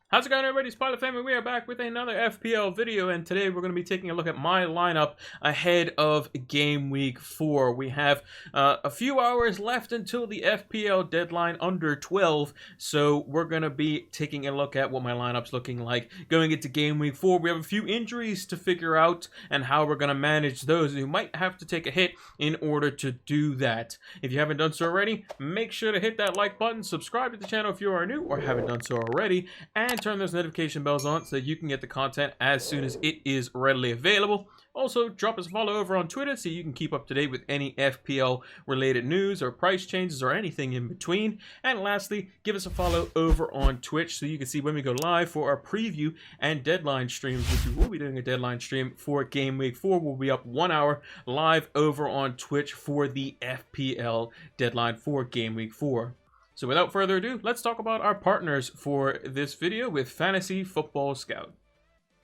How's it going, everybody? It's Pilot Family. We are back with another FPL video, and today we're going to be taking a look at my lineup ahead of Game Week 4. We have a few hours left until the FPL deadline, under 12, so we're going to be taking a look at what my lineup's looking like going into Game Week 4. We have a few injuries to figure out and how we're going to manage those. You might have to take a hit in order to do that. If you haven't done so already, make sure to hit that like button, subscribe to the channel if you are new or haven't done so already, and turn those notification bells on so that you can get the content as soon as it is readily available. Also, drop us a follow over on Twitter so you can keep up to date with any FPL related news or price changes or anything in between. And lastly, give us a follow over on Twitch so you can see when we go live for our preview and deadline streams, which we will be doing a deadline stream for Game Week 4. We'll be up 1 hour live over on Twitch for the FPL deadline for Game Week 4. So without further ado, let's talk about our partners for this video with Fantasy Football Scout.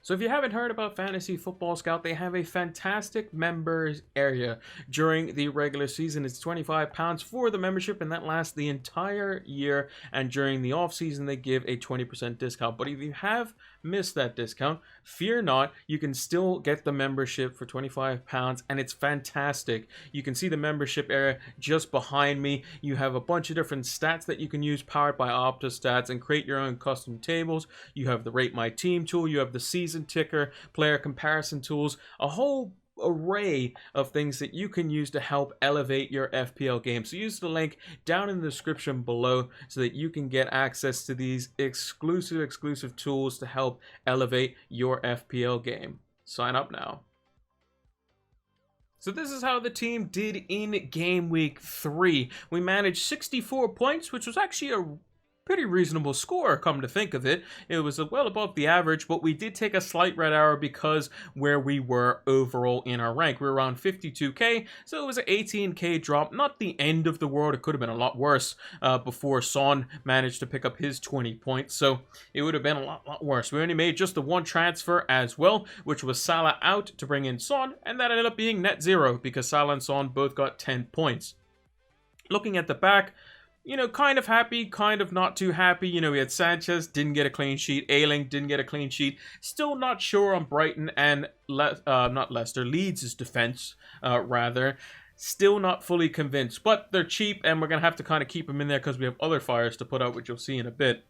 So if you haven't heard about Fantasy Football Scout, they have a fantastic members area during the regular season. It's £25 for the membership, and that lasts the entire year. And during the off season, they give a 20% discount. But if you have missed that discount, fear not, you can still get the membership for £25, and it's fantastic. You can see the membership area just behind me. You have a bunch of different stats that you can use, powered by Opta stats, and create your own custom tables. You have the Rate My Team tool, you have the season ticker, player comparison tools, a whole array of things that you can use to help elevate your FPL game. So use the link down in the description below so that you can get access to these exclusive tools to help elevate your FPL game. Sign up now. So this is how the team did in Game Week 3. We managed 64 points, which was actually a pretty reasonable score, come to think of it. It was well above the average, but we did take a slight red arrow because where we were overall in our rank. We were around 52k, so it was an 18k drop. Not the end of the world. It could have been a lot worse before Son managed to pick up his 20 points, so it would have been a lot worse. We only made just the one transfer as well, which was Salah out to bring in Son, and that ended up being net zero because Salah and Son both got 10 points. Looking at the back, you know, kind of happy, kind of not too happy. You know, we had Sanchez, didn't get a clean sheet. Ayling didn't get a clean sheet. Still not sure on Brighton and, not Leicester, Leeds' defense, rather. Still not fully convinced, but they're cheap, and we're going to have to kind of keep them in there because we have other fires to put out, which you'll see in a bit.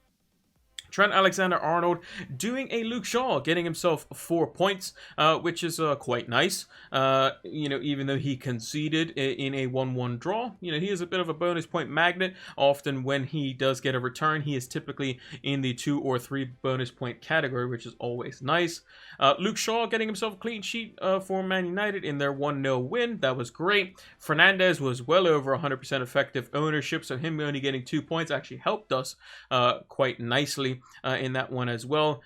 Trent Alexander-Arnold doing a Luke Shaw, getting himself 4 points, which is quite nice. You know, even though he conceded in a 1-1 draw, you know, he is a bit of a bonus point magnet. Often when he does get a return, he is typically in the 2 or 3 bonus point category, which is always nice. Luke Shaw getting himself a clean sheet for Man United in their 1-0 win. That was great. Fernandez was well over 100% effective ownership, so him only getting 2 points actually helped us quite nicely in that one as well.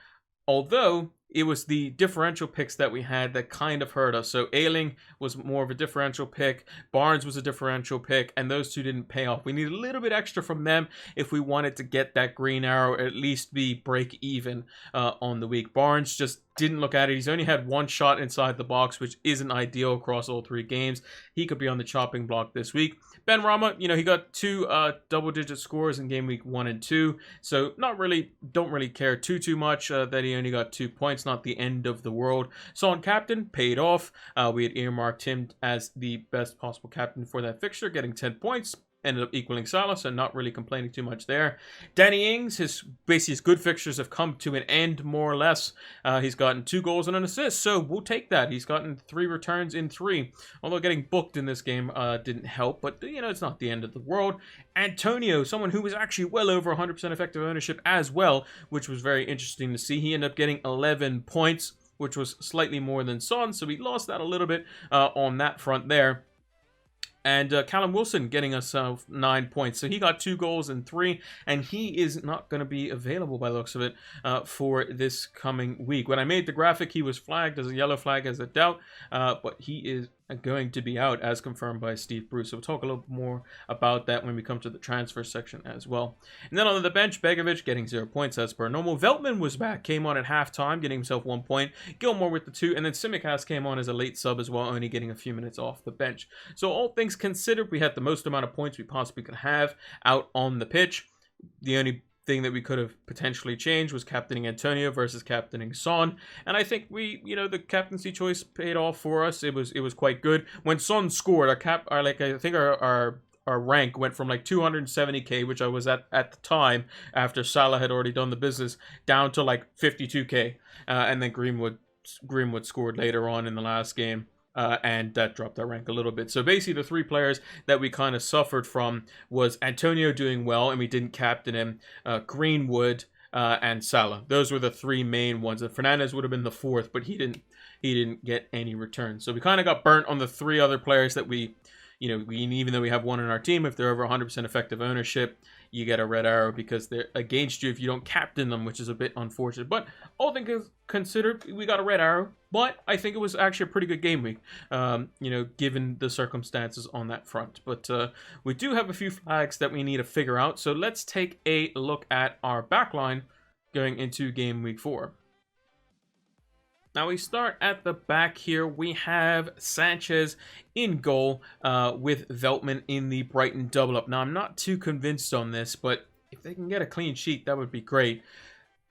Although it was the differential picks that we had that kind of hurt us. So Ayling was more of a differential pick. Barnes was a differential pick, and those two didn't pay off. We need a little bit extra from them if we wanted to get that green arrow, or at least be break even on the week. Barnes just didn't look at it. He's only had one shot inside the box, which isn't ideal across all 3 games. He could be on the chopping block this week. Ben Rama, you know, he got 2 double-digit scores in Game Week 1 and 2, so don't really care too much that he only got 2 points. Not the end of the world. Son captain paid off. We had earmarked him as the best possible captain for that fixture, getting 10 points. Ended up equaling Salah, so not really complaining too much there. Danny Ings, his good fixtures have come to an end, more or less. He's gotten 2 goals and an assist, so we'll take that. He's gotten 3 returns in 3. Although getting booked in this game didn't help, but, you know, it's not the end of the world. Antonio, someone who was actually well over 100% effective ownership as well, which was very interesting to see. He ended up getting 11 points, which was slightly more than Son, so we lost that a little bit on that front there. And Callum Wilson getting us 9 points. So he got 2 goals and 3, and he is not going to be available by the looks of it for this coming week. When I made the graphic, he was flagged as a yellow flag as a doubt, but he is going to be out as confirmed by Steve Bruce. So we'll talk a little more about that when we come to the transfer section as well. And then on the bench, Begovic getting 0 points as per normal. Veltman was back, came on at halftime, getting himself 1 point. Gilmore with the 2, and then Tsimikas came on as a late sub as well, only getting a few minutes off the bench. So all things considered, we had the most amount of points we possibly could have out on the pitch. The only thing that we could have potentially changed was captaining Antonio versus captaining Son, and I think the captaincy choice paid off for us. It was quite good. When Son scored, our rank went from like 270k, which I was at the time after Salah had already done the business, down to like 52k, and then Greenwood scored later on in the last game. And that dropped our rank a little bit. So basically the three players that we kind of suffered from was Antonio doing well and we didn't captain him, Greenwood, and Salah. Those were the three main ones. And Fernandes would have been the fourth, but he didn't get any returns. So we kind of got burnt on the three other players that we even though we have one in our team, if they're over 100% effective ownership, you get a red arrow because they're against you if you don't captain them, which is a bit unfortunate. But all things considered, we got a red arrow. But I think it was actually a pretty good game week, given the circumstances on that front. But we do have a few flags that we need to figure out. So let's take a look at our backline going into game week 4. Now we start at the back here. We have Sanchez in goal with Veltman in the Brighton double-up. Now I'm not too convinced on this, but if they can get a clean sheet, that would be great.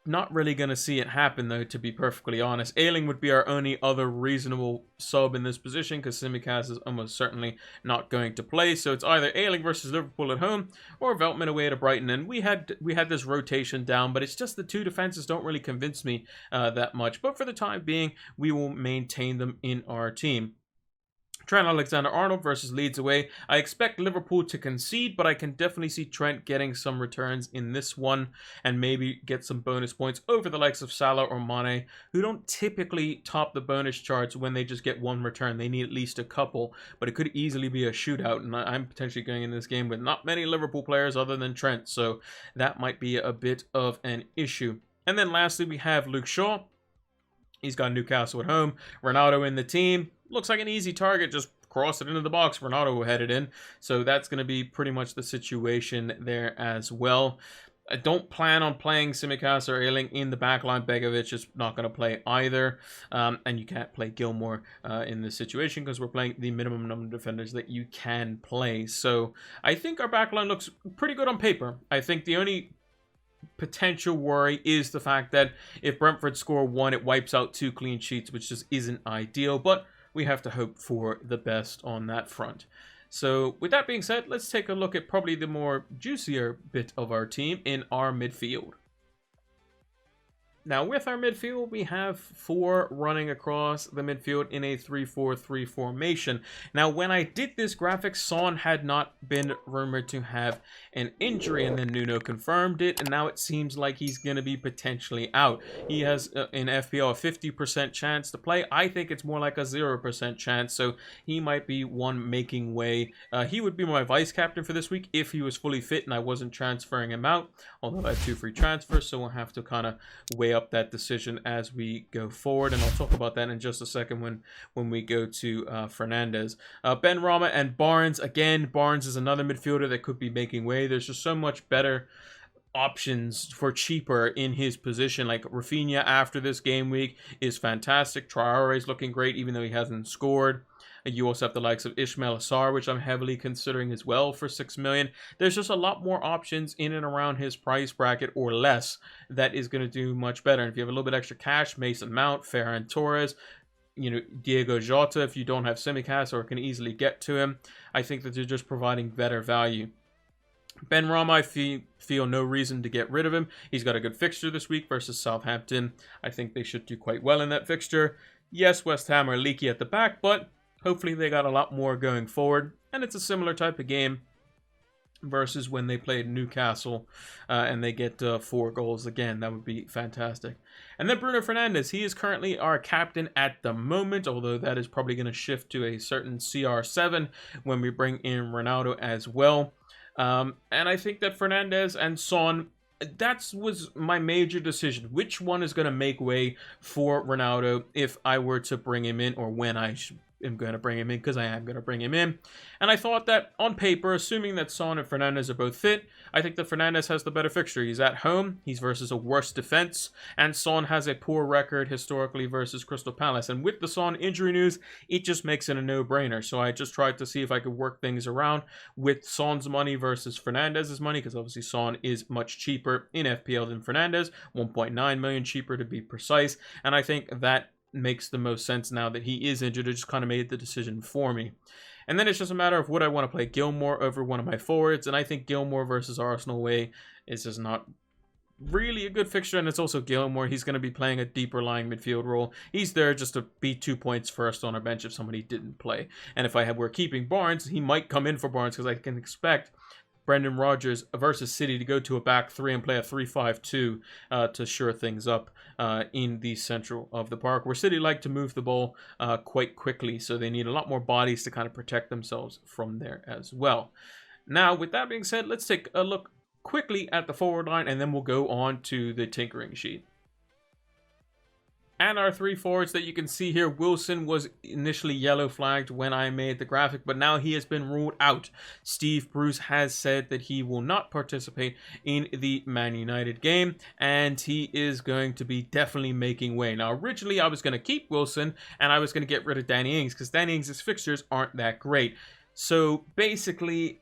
Not really going to see it happen, though, to be perfectly honest. Ayling would be our only other reasonable sub in this position because Tsimikas is almost certainly not going to play. So it's either Ayling versus Liverpool at home or Veltman away to Brighton. And we had this rotation down, but it's just the two defenses don't really convince me that much. But for the time being, we will maintain them in our team. Trent Alexander-Arnold versus Leeds away. I expect Liverpool to concede, but I can definitely see Trent getting some returns in this one and maybe get some bonus points over the likes of Salah or Mane, who don't typically top the bonus charts when they just get one return. They need at least a couple, but it could easily be a shootout, and I'm potentially going in this game with not many Liverpool players other than Trent, so that might be a bit of an issue. And then lastly, we have Luke Shaw. He's got Newcastle at home. Ronaldo in the team. Looks like an easy target. Just cross it into the box. Ronaldo will head it in. So that's going to be pretty much the situation there as well. I don't plan on playing Tsimikas or Ayling in the backline. Begovic is not going to play either. And you can't play Gilmore in this situation because we're playing the minimum number of defenders that you can play. So I think our backline looks pretty good on paper. I think the only potential worry is the fact that if Brentford score 1, it wipes out 2 clean sheets, which just isn't ideal, but we have to hope for the best on that front. So with that being said, let's take a look at probably the more juicier bit of our team in our midfield. Now, with our midfield, we have 4 running across the midfield in a 3-4-3 formation. Now, when I did this graphic, Son had not been rumored to have an injury, and then Nuno confirmed it, and now it seems like he's going to be potentially out. He has, in FPL, a 50% chance to play. I think it's more like a 0% chance, so he might be one making way. He would be my vice-captain for this week if he was fully fit and I wasn't transferring him out, although I have 2 free transfers, so we'll have to kind of weigh up that decision as we go forward, and I'll talk about that in just a second when we go to Fernandes. Ben Rama and Barnes. Again, Barnes is another midfielder that could be making way. There's just so much better options for cheaper in his position. Like Rafinha after this game week is fantastic. Traore is looking great even though he hasn't scored. You also have the likes of Ismail Assar, which I'm heavily considering as well for 6 million. There's just a lot more options in and around his price bracket or less that is going to do much better. And if you have a little bit extra cash, Mason Mount, Ferran Torres, Diego Jota, if you don't have Tsimikas or can easily get to him, I think that they're just providing better value. Ben Rama, I feel no reason to get rid of him. He's got a good fixture this week versus Southampton. I think they should do quite well in that fixture. Yes, West Ham are leaky at the back, but hopefully they got a lot more going forward. And it's a similar type of game versus when they played Newcastle and they get 4 goals again. That would be fantastic. And then Bruno Fernandes, he is currently our captain at the moment, although that is probably going to shift to a certain CR7 when we bring in Ronaldo as well. And I think that Fernandes and Son, that was my major decision. Which one is going to make way for Ronaldo if I were to bring him in, or when I am going to bring him in because I am going to bring him in. And I thought that on paper, assuming that Son and Fernandes are both fit, I think that Fernandes has the better fixture. He's at home, he's versus a worse defense, and Son has a poor record historically versus Crystal Palace. And with the Son injury news, it just makes it a no-brainer. So I just tried to see if I could work things around with Son's money versus Fernandes' money, because obviously Son is much cheaper in FPL than Fernandes, 1.9 million cheaper to be precise, and I think that makes the most sense now that he is injured. It just kind of made the decision for me. And then it's just a matter of would I want to play Gilmore over one of my forwards, and I think Gilmore versus Arsenal away is just not really a good fixture, and it's also Gilmore. He's going to be playing a deeper lying midfield role. He's there just to be 2 points first on our bench if somebody didn't play. And if we're keeping Barnes, he might come in for Barnes because I can expect Brendan Rodgers versus City to go to a back three and play a 3-5-2 to shore things up in the central of the park, where City like to move the ball quite quickly, so they need a lot more bodies to kind of protect themselves from there as well. Now, with that being said, let's take a look quickly at the forward line, and then we'll go on to the tinkering sheet. And our 3 forwards that you can see here, Wilson was initially yellow flagged when I made the graphic, but now he has been ruled out. Steve Bruce has said that he will not participate in the Man United game, and he is going to be definitely making way. Now, originally I was going to keep Wilson, and I was going to get rid of Danny Ings, because Danny Ings' fixtures aren't that great. So basically,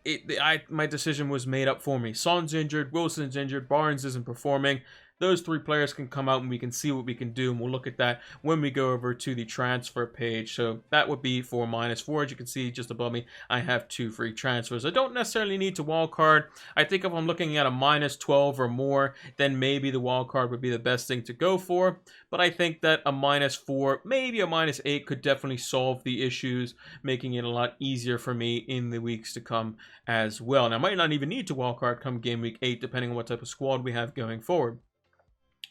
my decision was made up for me. Son's injured, Wilson's injured, Barnes isn't performing. Those 3 players can come out and we can see what we can do, and we'll look at that when we go over to the transfer page. So that would be for -4. As you can see just above me, I have 2 free transfers. I don't necessarily need to wildcard. I think if I'm looking at a -12 or more, then maybe the wildcard would be the best thing to go for. But I think that a -4, maybe a -8 could definitely solve the issues, making it a lot easier for me in the weeks to come as well. And I might not even need to wildcard come game week 8, depending on what type of squad we have going forward.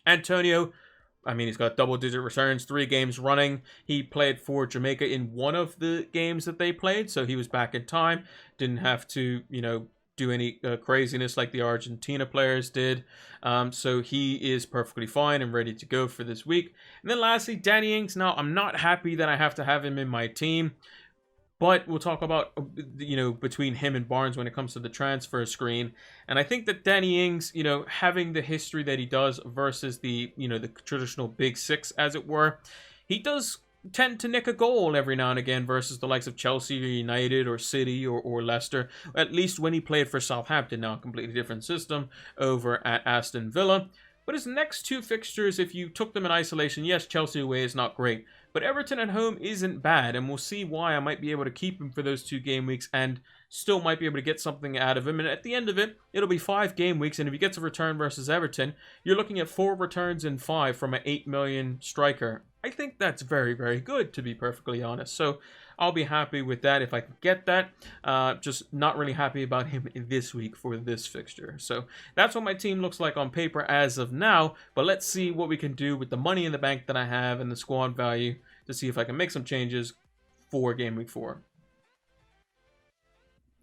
Antonio, I mean, he's got double-digit returns, 3 games running. He played for Jamaica in one of the games that they played, so he was back in time. Didn't have to, do any craziness like the Argentina players did. So he is perfectly fine and ready to go for this week. And then lastly, Danny Ings. Now, I'm not happy that I have to have him in my team, but we'll talk about, between him and Barnes when it comes to the transfer screen. And I think that Danny Ings, having the history that he does versus the traditional big 6, as it were, he does tend to nick a goal every now and again versus the likes of Chelsea or United or City or Leicester, at least when he played for Southampton, now a completely different system, over at Aston Villa. But his next 2 fixtures, if you took them in isolation, yes, Chelsea away is not great, but Everton at home isn't bad, and we'll see why I might be able to keep him for those 2 game weeks and still might be able to get something out of him. And at the end of it, it'll be 5 game weeks, and if he gets a return versus Everton, you're looking at 4 returns in 5 from an 8 million striker. I think that's very, very good, to be perfectly honest. So I'll be happy with that if I can get that. Just not really happy about him this week for this fixture. So that's what my team looks like on paper as of now. But let's see what we can do with the money in the bank that I have and the squad value to see if I can make some changes for Game Week 4.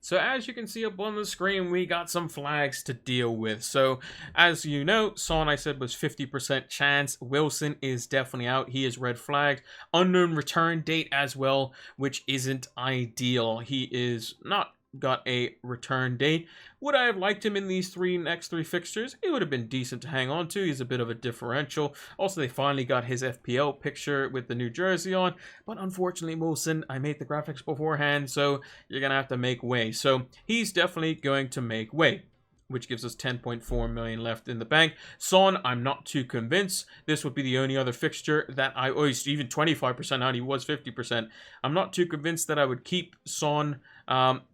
So as you can see up on the screen, we got some flags to deal with. So as you know, Son I said was 50% chance. Wilson is definitely out. He is red flagged. Unknown return date as well, which isn't ideal. He is not got a return date. Would I have liked him in these next three fixtures? It would have been decent to hang on to. He's a bit of a differential. Also, they finally got his FPL picture with the new jersey on. But unfortunately, Wilson, I made the graphics beforehand, so you're going to have to make way. So he's definitely going to make way, which gives us 10.4 million left in the bank. Son, I'm not too convinced. This would be the only other fixture that he's even 25% out. He was 50%. I'm not too convinced that I would keep Son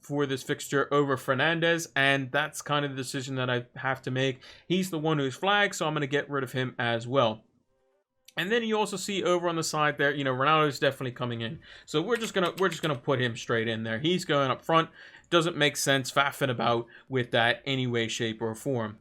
for this fixture over Fernandes, and that's kind of the decision that I have to make. He's the one who's flagged, so I'm going to get rid of him as well. And then you also see over on the side there, Ronaldo is definitely coming in. So we're just gonna put him straight in there. He's going up front. Doesn't make sense faffing about with that any way, shape, or form.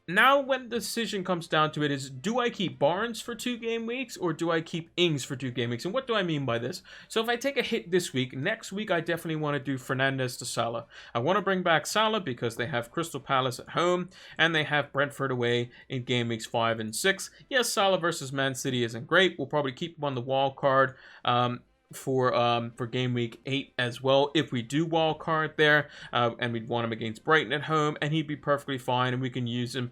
Now, when the decision comes down to it is, do I keep Barnes for 2 game weeks or do I keep Ings for 2 game weeks? And what do I mean by this? So if I take a hit this week, next week I definitely want to do Fernandes to Salah. I want to bring back Salah because they have Crystal Palace at home and they have Brentford away in game weeks 5 and 6. Yes, Salah versus Man City isn't great. We'll probably keep him on the wild card for game week 8 as well, if we do wild card there, and we'd want him against Brighton at home, and he'd be perfectly fine, and we can use him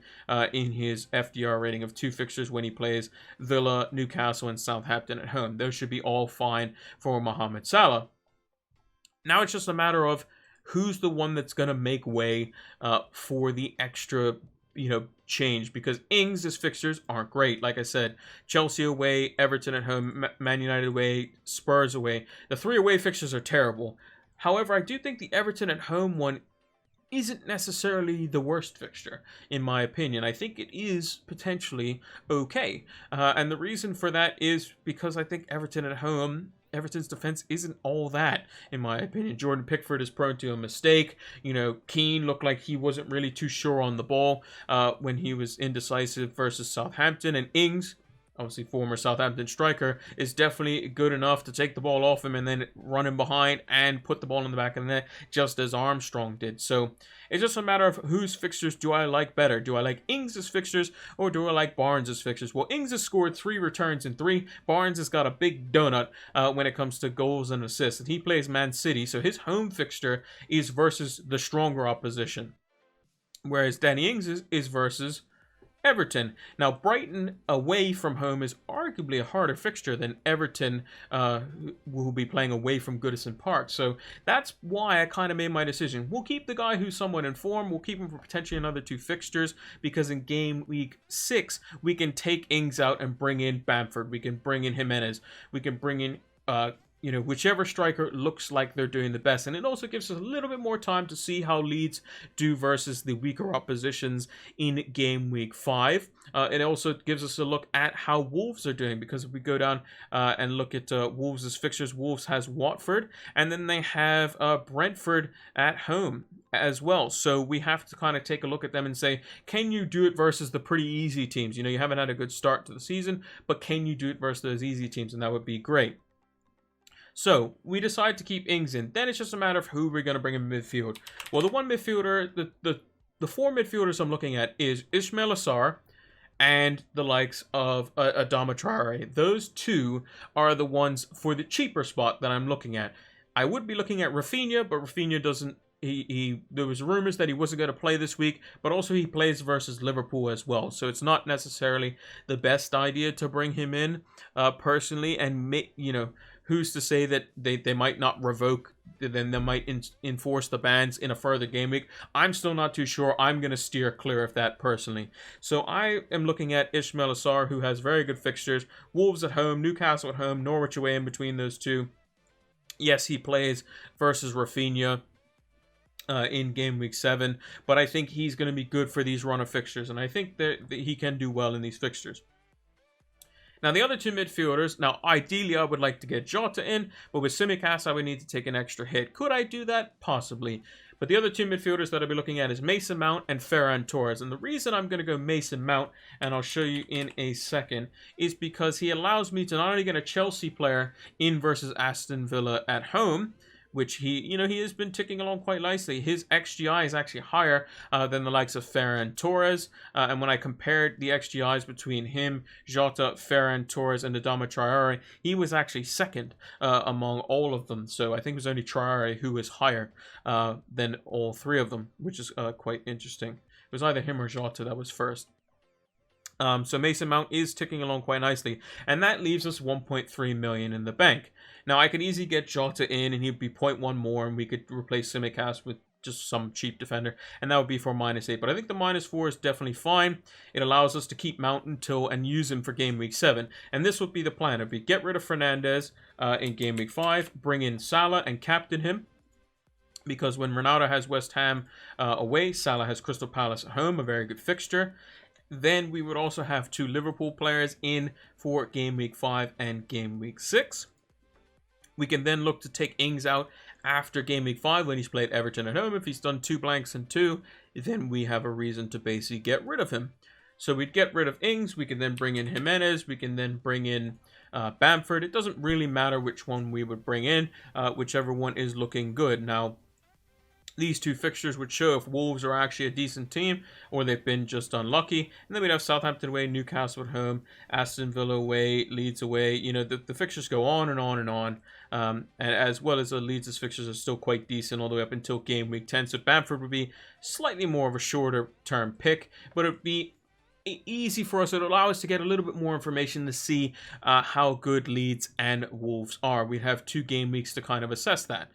in his FDR rating of 2 fixtures when he plays Villa, Newcastle, and Southampton at home. Those should be all fine for Mohamed Salah. Now it's just a matter of who's the one that's going to make way for the extra change, because Ings' fixtures aren't great. Like I said, Chelsea away, Everton at home, Man United away, Spurs away. The 3 away fixtures are terrible. However, I do think the Everton at home one isn't necessarily the worst fixture, in my opinion. I think it is potentially okay. And the reason for that is because I think Everton at home, Everton's defense isn't all that, in my opinion. Jordan Pickford is prone to a mistake. Keane looked like he wasn't really too sure on the ball when he was indecisive versus Southampton. And Ings, obviously former Southampton striker, is definitely good enough to take the ball off him and then run him behind and put the ball in the back of the net, just as Armstrong did. So it's just a matter of whose fixtures do I like better. Do I like Ings' fixtures, or do I like Barnes' fixtures? Well, Ings has scored 3 returns in 3. Barnes has got a big donut when it comes to goals and assists. And he plays Man City, so his home fixture is versus the stronger opposition, whereas Danny Ings is versus Everton. Now, Brighton away from home is arguably a harder fixture than Everton, who will be playing away from Goodison Park. So that's why I kind of made my decision. We'll keep the guy who's somewhat in form. We'll keep him for potentially another 2 fixtures, because in game week 6, we can take Ings out and bring in Bamford. We can bring in Jimenez. We can bring in whichever striker looks like they're doing the best. And it also gives us a little bit more time to see how Leeds do versus the weaker oppositions in game week 5. It also gives us a look at how Wolves are doing, because if we go down and look at Wolves' fixtures, Wolves has Watford, and then they have Brentford at home as well. So we have to kind of take a look at them and say, can you do it versus the pretty easy teams? You haven't had a good start to the season, but can you do it versus those easy teams? And that would be great. So we decide to keep Ings in. Then it's just a matter of who we're going to bring in midfield. Well, the one midfielder, the 4 midfielders I'm looking at is Ismail Assar and the likes of Adama Traore. Those 2 are the ones for the cheaper spot that I'm looking at. I would be looking at Rafinha, but Rafinha doesn't. There was rumors that he wasn't going to play this week, but also he plays versus Liverpool as well. So it's not necessarily the best idea to bring him in personally, and who's to say that they might not revoke, then they might enforce the bans in a further game week. I'm still not too sure. I'm going to steer clear of that personally. So I am looking at Ismail Assar, who has very good fixtures. Wolves at home, Newcastle at home, Norwich away in between those 2. Yes, he plays versus Rafinha in game week 7, but I think he's going to be good for these run of fixtures, and I think that he can do well in these fixtures. Now, the other 2 midfielders, now ideally I would like to get Jota in, but with Tsimikas I would need to take an extra hit. Could I do that? Possibly. But the other 2 midfielders that I'll be looking at is Mason Mount and Ferran Torres. And the reason I'm going to go Mason Mount, and I'll show you in a second, is because he allows me to not only get a Chelsea player in versus Aston Villa at home, which he has been ticking along quite nicely. His XGI is actually higher than the likes of Ferran Torres. And when I compared the XGIs between him, Jota, Ferran Torres, and Adama Traore, he was actually second among all of them. So I think it was only Traore who was higher than all 3 of them, which is quite interesting. It was either him or Jota that was first. So Mason Mount is ticking along quite nicely, and that leaves us 1.3 million in the bank. Now I could easily get Jota in, and he'd be 0.1 more, and we could replace Tsimikas with just some cheap defender, and that would be for -8. But I think the -4 is definitely fine. It allows us to keep Mount and use him for game week 7, and this would be the plan. It'd be get rid of Fernandes in game week 5, bring in Salah and captain him. Because when Ronaldo has West Ham away, Salah has Crystal Palace at home, a very good fixture. Then we would also have 2 Liverpool players in for game week 5 and game week 6. We can then look to take Ings out after game week 5 when he's played Everton at home. If he's done 2 blanks and 2, then we have a reason to basically get rid of him. So we'd get rid of Ings. We can then bring in Jimenez. We can then bring in Bamford. It doesn't really matter which one we would bring in, whichever one is looking good. Now, These two fixtures would show if Wolves are actually a decent team or they've been just unlucky. And then we'd have Southampton away, Newcastle at home, Aston Villa away, Leeds away. You know, the fixtures go on and on and on. And as well as the Leeds' fixtures are still quite decent all the way up until game week 10. So Bamford would be slightly more of a shorter term pick, but it would be easy for us. It would allow us to get a little bit more information to see how good Leeds and Wolves are. We'd have 2 game weeks to kind of assess that.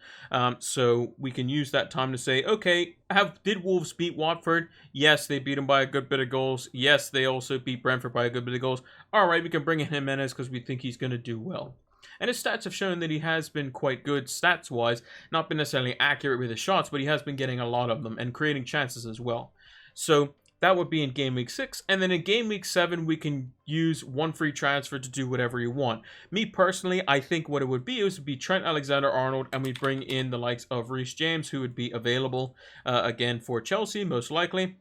So we can use that time to say, okay, did Wolves beat Watford? Yes, they beat them by a good bit of goals. Yes, they also beat Brentford by a good bit of goals. All right, we can bring in Jimenez because we think he's going to do well. And his stats have shown that he has been quite good stats-wise. Not been necessarily accurate with his shots, but he has been getting a lot of them and creating chances as well. So that would be in game week 6. And then in game week 7, we can use 1 free transfer to do whatever you want. Me personally, I think what it would be is Trent Alexander-Arnold, and we bring in the likes of Reece James, who would be available again for Chelsea, most likely,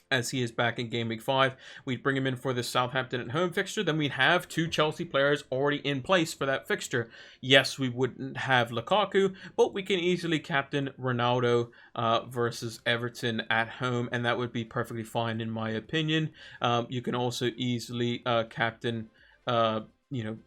as he is back in game week 5. We'd bring him in for the Southampton at home fixture. Then we'd have 2 Chelsea players already in place for that fixture. Yes, we wouldn't have Lukaku, but we can easily captain Ronaldo versus Everton at home, and that would be perfectly fine in my opinion. You can also easily captain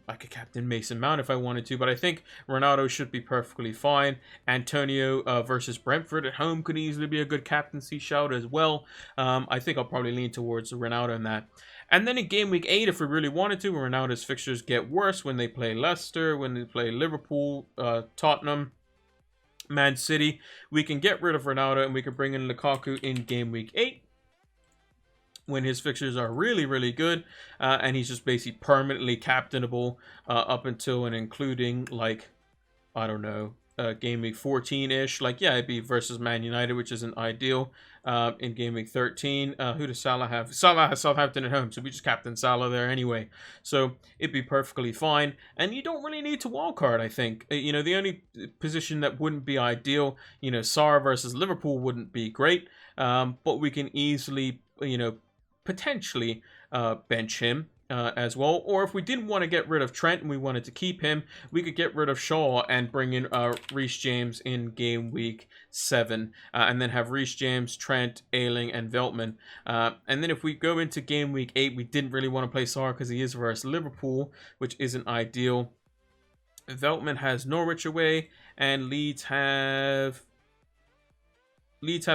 I could captain Mason Mount if I wanted to, but I think Ronaldo should be perfectly fine. Antonio versus Brentford at home could easily be a good captaincy shout as well. I think I'll probably lean towards Ronaldo in that. And then in game week 8, if we really wanted to, Ronaldo's fixtures get worse when they play Leicester, when they play Liverpool, Tottenham, Man City. We can get rid of Ronaldo and we can bring in Lukaku in game week 8. When his fixtures are really, really good, and he's just basically permanently captainable up until and including, like, I don't know, game week 14-ish. Like, yeah, it'd be versus Man United, which isn't ideal. In game week 13, who does Salah have? Salah has Southampton at home, so we just captain Salah there anyway. So it'd be perfectly fine, and you don't really need to wildcard, I think. You know, the only position that wouldn't be ideal, you know, Sarr versus Liverpool wouldn't be great, but we can easily, you know, potentially bench him as well. Or if we didn't want to get rid of Trent and we wanted to keep him, we could get rid of Shaw and bring in Reece James in game week 7, and then have Reece James, Trent, Ayling, and Veltman. And then if we go into game week 8, we didn't really want to play Sarr because he is versus Liverpool, which isn't ideal. Veltman has Norwich away, and Leeds have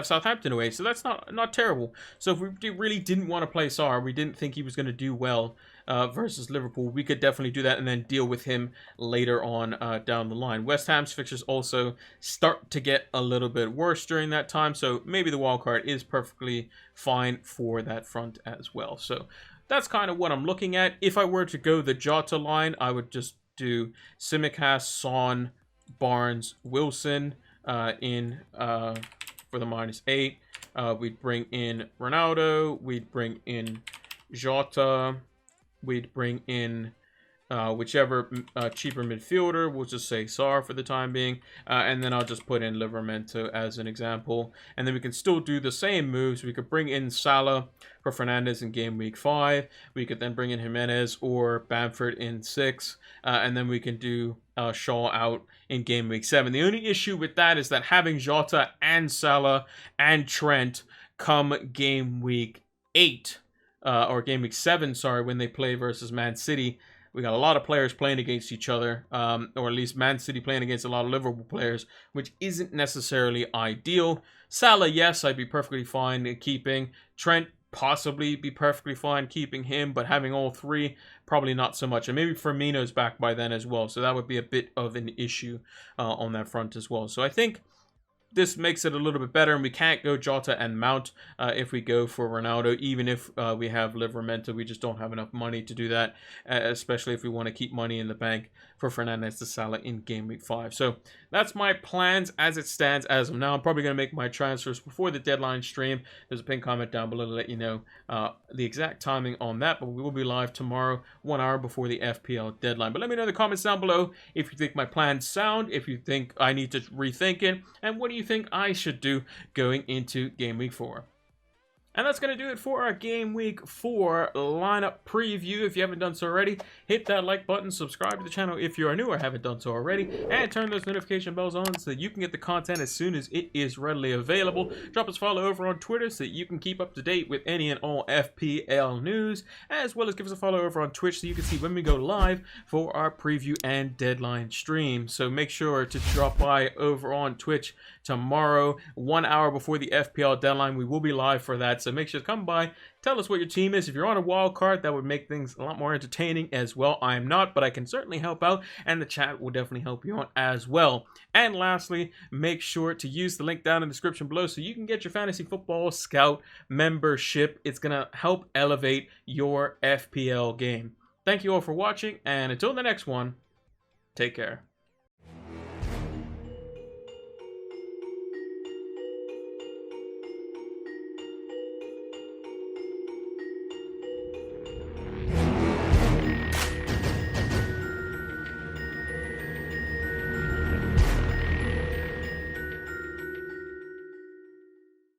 Southampton away, so that's not terrible. So if we really didn't want to play Sarr, we didn't think he was going to do well versus Liverpool, we could definitely do that and then deal with him later on down the line. West Ham's fixtures also start to get a little bit worse during that time, so maybe the wild card is perfectly fine for that front as well. So that's kind of what I'm looking at. If I were to go the Jota line, I would just do Tsimikas, Son, Barnes, Wilson in for the -8. We'd bring in Ronaldo. We'd bring in Jota. We'd bring in whichever cheaper midfielder. We'll just say Sarr for the time being. And then I'll just put in Livramento as an example. And then we can still do the same moves. We could bring in Salah for Fernandes in game week 5. We could then bring in Jimenez or Bamford in 6. And then we can do Shaw out in game week 7. The only issue with that is that having Jota and Salah and Trent come game week 8, or game week 7, sorry, when they play versus Man City, we got a lot of players playing against each other, or at least Man City playing against a lot of Liverpool players, which isn't necessarily ideal. Salah, yes, I'd be perfectly fine keeping. Trent, possibly be perfectly fine keeping him, but having all 3, probably not so much. And maybe Firmino's back by then as well, so that would be a bit of an issue on that front as well. So I think this makes it a little bit better, and we can't go Jota and Mount if we go for Ronaldo, even if we have Livramento. We just don't have enough money to do that, especially if we want to keep money in the bank for Fernandes to Salah in game week 5. So that's my plans as it stands as of now. I'm probably going to make my transfers before the deadline stream. There's a pinned comment down below to let you know the exact timing on that, but we will be live tomorrow, 1 hour before the FPL deadline. But let me know in the comments down below if you think my plans sound, if you think I need to rethink it, and what do you think I should do going into game week 4. And that's going to do it for our Game Week 4 lineup preview. If you haven't done so already, hit that like button, subscribe to the channel if you are new or haven't done so already, and turn those notification bells on so that you can get the content as soon as it is readily available. Drop us a follow over on Twitter so that you can keep up to date with any and all FPL news, as well as give us a follow over on Twitch so you can see when we go live for our preview and deadline stream. So make sure to drop by over on Twitch tomorrow, 1 hour before the FPL deadline. We will be live for that. So make sure to come by, tell us what your team is. If you're on a wild card, that would make things a lot more entertaining as well. I am not, but I can certainly help out, and the chat will definitely help you out as well. And lastly, make sure to use the link down in the description below so you can get your Fantasy Football Scout membership. It's going to help elevate your FPL game. Thank you all for watching, and until the next one, take care.